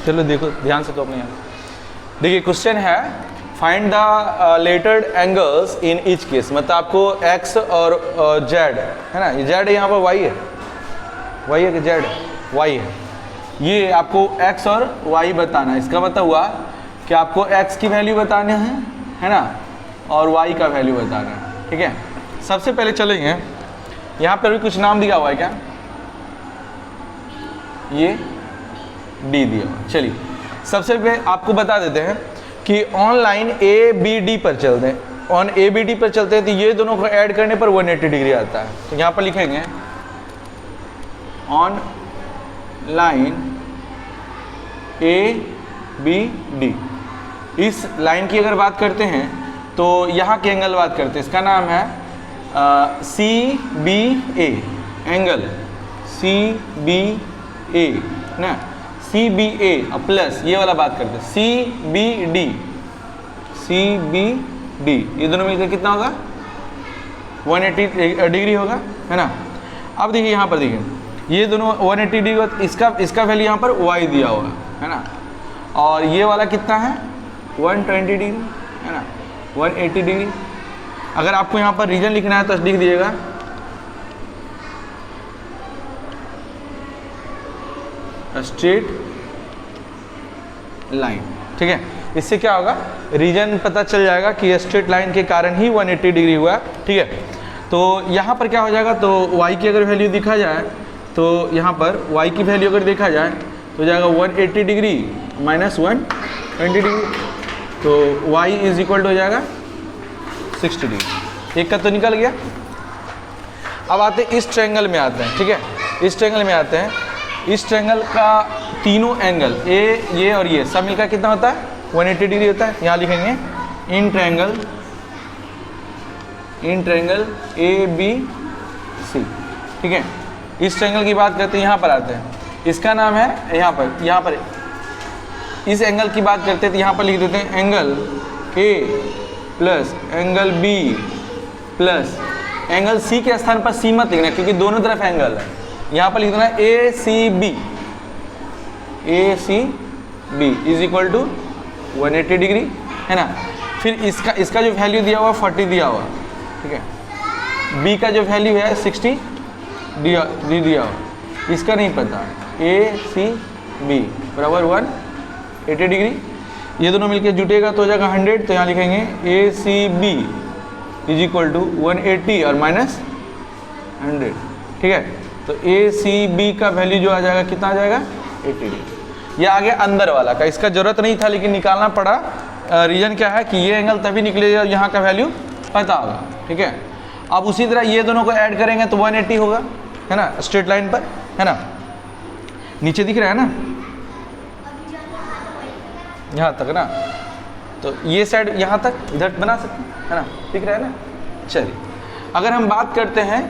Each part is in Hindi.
चलो देखो ध्यान से तो अपने यहाँ देखिए क्वेश्चन है find the lettered angles in each case, मतलब आपको x और z है ना, ये z है यहाँ पर y है, y है कि z है, y है, ये आपको x और y बताना है। इसका मतलब हुआ कि आपको x की वैल्यू बताना है ना, और y का वैल्यू बताना है। ठीक है, सबसे पहले चलेंगे, यहाँ पर भी कुछ नाम दिया हुआ है क्या, ये d दिया हुआ। चलिए सबसे पहले आपको बता देते हैं कि ऑनलाइन ए बी डी पर चलते हैं, ऑन ए बी डी पर चलते हैं तो ये दोनों को ऐड करने पर 180 डिग्री आता है। तो यहाँ पर लिखेंगे on line A B D. इस लाइन की अगर बात करते हैं तो यहाँ के एंगल बात करते हैं, इसका नाम है C B A angle, C B A ना, सी बी ए प्लस ये वाला बात करते हैं C B D, C B D, ये दोनों मिलकर कितना होगा 180 डिग्री होगा, है ना। अब देखिए यहाँ पर देखिए ये दोनों 180 डिग्री होगा, इसका वैल्यू यहाँ पर y दिया हुआ है ना, और ये वाला कितना है 120 डिग्री है ना, 180 डिग्री। अगर आपको यहाँ पर रीजन लिखना है तो लिख दीजिएगा स्ट्रेट लाइन। ठीक है, इससे क्या होगा, रीजन पता चल जाएगा कि स्ट्रेट लाइन के कारण ही 180 डिग्री हुआ। ठीक है, तो यहाँ पर क्या हो जाएगा, तो y की अगर वैल्यू देखा जाए तो यहाँ पर y की वैल्यू अगर देखा जाए तो हो जाएगा 180 डिग्री माइनस 120 डिग्री, तो y इज इक्वल टू हो जाएगा 60 डिग्री। एक का तो निकल गया। अब आते हैं इस ट्रायंगल में आते हैं। ठीक है, इस ट्रायंगल में आते हैं, इस ट्रायंगल का तीनों एंगल ये और ये सब मिलकर कितना होता है 180 डिग्री होता है। यहाँ लिखेंगे in triangle A B C. ठीक है, इस ट्रायंगल की बात करते हैं, यहाँ पर आते हैं, इसका नाम है यहाँ पर इस एंगल की बात करते हैं तो यहाँ पर लिख देते हैं angle A plus angle B plus angle C के स्थान पर सी मत लिखना क्योंकि दोनों तरफ एंगल है। यहाँ पर लिख देना A C B is equal to 180 degree, है ना। फिर इसका जो वैल्यू दिया हुआ 40 दिया हुआ। ठीक है, बी का जो वैल्यू है 60 दिया हुआ, इसका नहीं पता, ए सी बी बराबर 180 डिग्री, ये दोनों मिलकर जुटेगा तो हो जाएगा 100। तो यहाँ लिखेंगे A C B is equal to 180 और माइनस 100। ठीक है, तो ए सी बी का वैल्यू जो आ जाएगा कितना आ जाएगा 80 डिग्री। ये आगे अंदर वाला का, इसका जरूरत नहीं था लेकिन निकालना पड़ा। रीजन क्या है कि ये एंगल तभी निकलेगा यहाँ का वैल्यू पता होगा। ठीक है, अब उसी तरह ये दोनों को ऐड करेंगे तो 180 होगा, है ना, स्ट्रेट लाइन पर, है ना। नीचे दिख रहा है ना, यहाँ तक ना, तो ये साइड यहाँ तक इधर बना सकते हैं, है ना, दिख रहा है ना। चलिए अगर हम बात करते हैं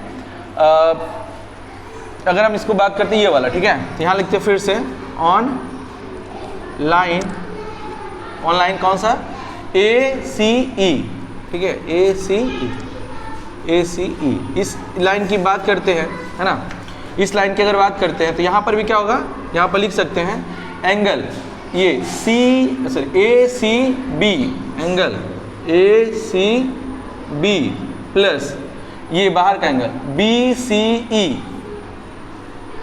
अगर हम इसको बात करते हैं ये वाला, ठीक है, तो यहाँ लिखते हैं फिर से ऑन लाइन कौन सा ए सी ई। ठीक है, ए सी ई इस लाइन की बात करते हैं, है ना। इस लाइन की अगर बात करते हैं तो यहाँ पर भी क्या होगा, यहाँ पर लिख सकते हैं एंगल ये A C B, angle A C B plus ये बाहर का angle B C E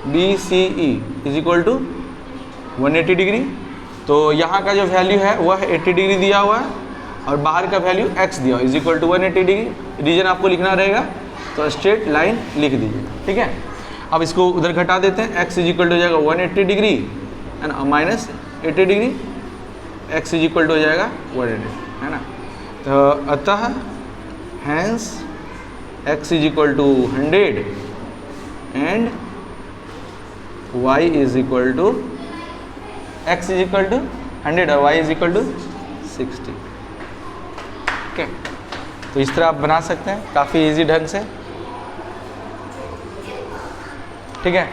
is equal to 180 degree. तो यहाँ का जो वैल्यू है वह 80 डिग्री दिया हुआ है और बाहर का वैल्यू x दिया हुआ is equal to 180 degree. Reason आपको लिखना रहेगा तो स्ट्रेट लाइन लिख दीजिए। ठीक है, अब इसको उधर घटा देते हैं, x इज इक्वल टू हो जाएगा 180 degree and minus 80 degree, x is equal to हो जाएगा 180, है ना। तो अतः hence x is equal to 100 and y is equal to x is equal to 100 और y इज इक्वल टू 60। ठीक है, तो इस तरह आप बना सकते हैं काफ़ी इजी ढंग से। ठीक है।